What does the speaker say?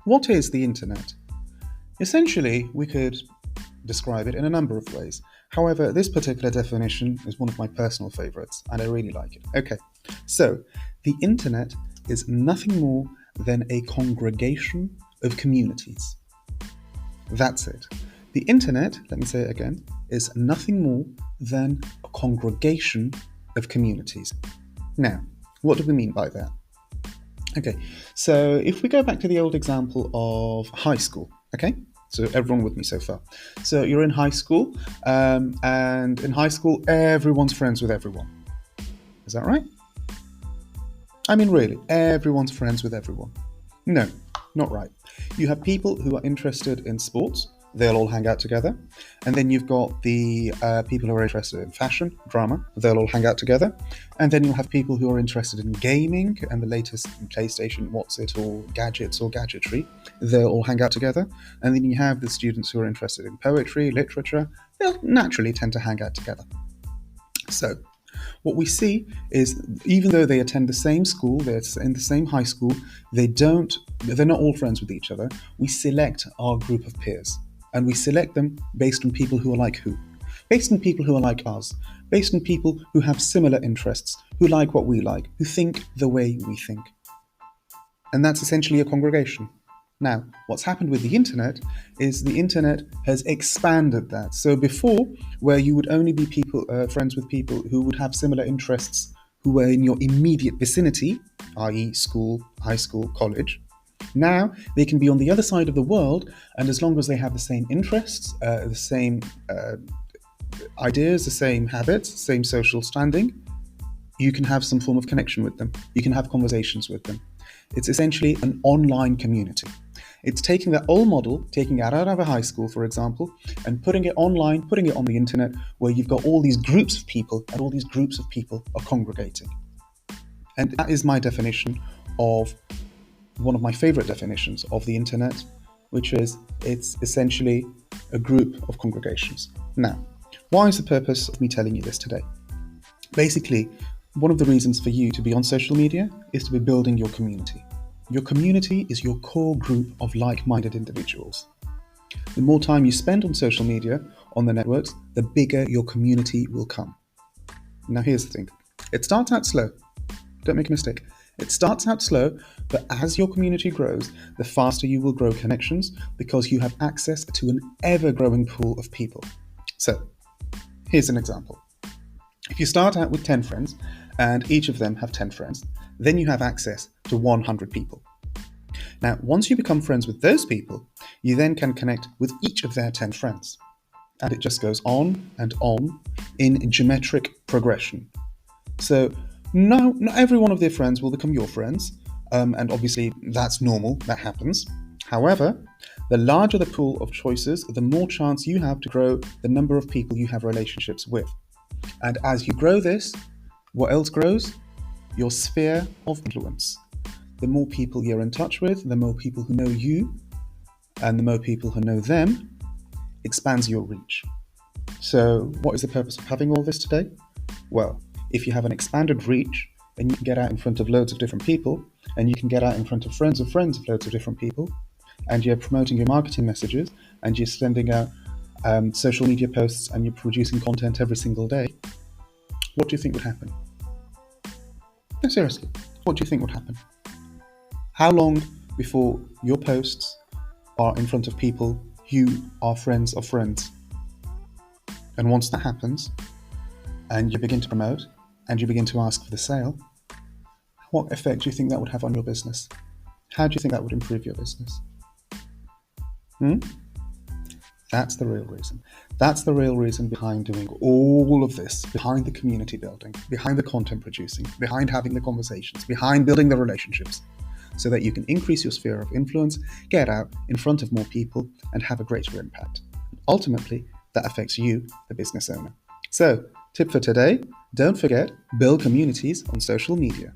What is the internet? Essentially, we could describe it in a number of ways. However, this particular definition is one of my personal favorites, and I really like it. Okay, so the internet is nothing more than a congregation of communities. That's it. The internet, let me say it again, is nothing more than a congregation of communities. Now, what do we mean by that? Okay, so if we go back to the old example of high school, okay? So everyone with me so far. So you're in high school, and in high school, everyone's friends with everyone. Is that right? I mean, really, everyone's friends with everyone. No, not right. You have people who are interested in sports, they'll all hang out together. And then you've got the people who are interested in fashion, drama, they'll all hang out together. And then you'll have people who are interested in gaming and the latest PlayStation, what's it, or gadgets or gadgetry, they'll all hang out together. And then you have the students who are interested in poetry, literature, they'll naturally tend to hang out together. So, what we see is even though they attend the same school, they're in the same high school, they're not all friends with each other. We select our group of peers, and we select them based on people who are like who? Based on people who are like us, based on people who have similar interests, who like what we like, who think the way we think. And that's essentially a congregation. Now, what's happened with the internet is the internet has expanded that. So before, where you would only be friends with people who would have similar interests, who were in your immediate vicinity, i.e. school, high school, college, now they can be on the other side of the world, and as long as they have the same interests, the same ideas, the same habits, same social standing, you can have some form of connection with them. You can have conversations with them. It's essentially an online community. It's taking that old model, taking it out of a high school, for example, and putting it online, putting it on the internet, where you've got all these groups of people, and all these groups of people are congregating. And that is my definition of one of my favorite definitions of the internet, which is it's essentially a group of congregations. Now, why is the purpose of me telling you this today? Basically, one of the reasons for you to be on social media is to be building your community. Your community is your core group of like-minded individuals. The more time you spend on social media, on the networks, the bigger your community will come. Now here's the thing. It starts out slow. Don't make a mistake. It starts out slow, but as your community grows, the faster you will grow connections because you have access to an ever-growing pool of people. So, here's an example. If you start out with 10 friends, and each of them have 10 friends, then you have access to 100 people. Now, once you become friends with those people, you then can connect with each of their 10 friends. And it just goes on and on in geometric progression. So, no, not every one of their friends will become your friends, and obviously that's normal, that happens. However, the larger the pool of choices, the more chance you have to grow the number of people you have relationships with. And as you grow this, what else grows? Your sphere of influence. The more people you're in touch with, the more people who know you, and the more people who know them, expands your reach. So, what is the purpose of having all this today? Well, if you have an expanded reach, and you can get out in front of loads of different people, and you can get out in front of friends of loads of different people, and you're promoting your marketing messages, and you're sending out social media posts, and you're producing content every single day, what do you think would happen? No, seriously, what do you think would happen? How long before your posts are in front of people who are friends of friends? And once that happens, and you begin to promote, and you begin to ask for the sale, what effect do you think that would have on your business? How do you think that would improve your business? That's the real reason. That's the real reason behind doing all of this, behind the community building, behind the content producing, behind having the conversations, behind building the relationships, so that you can increase your sphere of influence, get out in front of more people, and have a greater impact. Ultimately, that affects you, the business owner. So, tip for today, don't forget, build communities on social media.